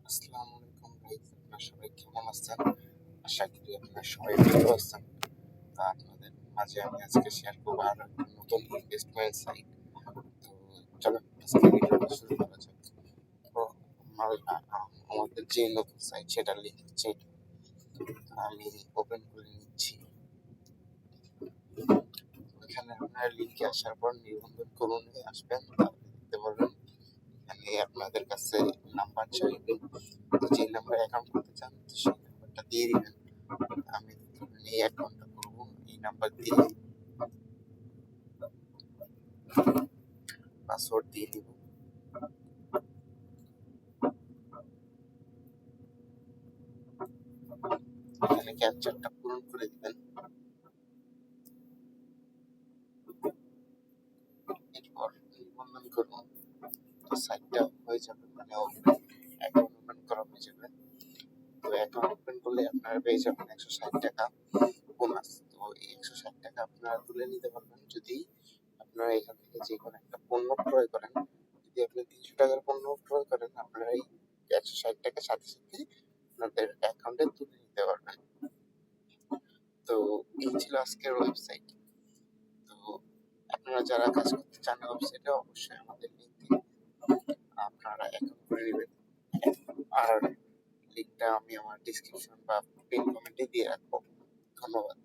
আসসালামু আলাইকুম গাইস, আপনারা সবাই কেমন আছেন? আশা করি আপনারা সবাই ভালো আছেন। তো আপনাদের মাঝে আমি আজকে শেয়ার করবো আরো একটা নতুন ইনভেস্টমেন্ট সাইট। তো চলো আজকে ভিডিওটা শুরু করা যাক। তো আমাদের যে নতুন সাইট সেটার লিঙ্ক হচ্ছে এটা। আমি ওপেন করে নিচ্ছি। এখানে আপনারা লিঙ্কে আসার পর নিবন্ধন করুন আসবেন, তাহলে দেখতে পারবেন এখানে আপনাদের কাছে নাম্বার চাইবে। তো যে নাম্বার অ্যাকাউন্ট করতে চান তো সেই নাম্বারটা দিয়ে দিবেন। আমি এই অ্যাকাউন্টটা করবো এই নাম্বার দিয়ে, পাসওয়ার্ড দিয়ে দিব। এখানে ক্যাপচারটা পূরণ করে দিবেন। এরপর নিবন্ধন করুন, তো সাইটটা হয়ে যাবে, মানে অ্যাকাউন্ট ওপেন করা হয়ে যাবে। তো অ্যাকাউন্ট ওপেন করলে আপনারা পেয়ে যাবেন 160 টাকা বোনাস। তো এই 160 টাকা আপনারা তুলে নিতে পারবেন যদি আপনারা এখান থেকে যে কোনো একটা পণ্য ক্রয় করেন। যদি আপনি 300 টাকার পণ্য ক্রয় করেন, আপনারা এই 160 টাকার সাথে সাথে আপনাদের অ্যাকাউন্টে তুলে নিতে পারবেন। তো এই ছিল আজকের ওয়েবসাইট। তো আপনারা যারা কাজ করতে চান ওয়েবসাইটে, অবশ্যই আমাদের লিঙ্ক দিয়ে আপনারা অ্যাকাউন্ট করে নেবেন। আর লিঙ্কটা আমি আমার ডিসক্রিপশন বা পিন কমেন্টে দিয়ে রাখবো। ধন্যবাদ।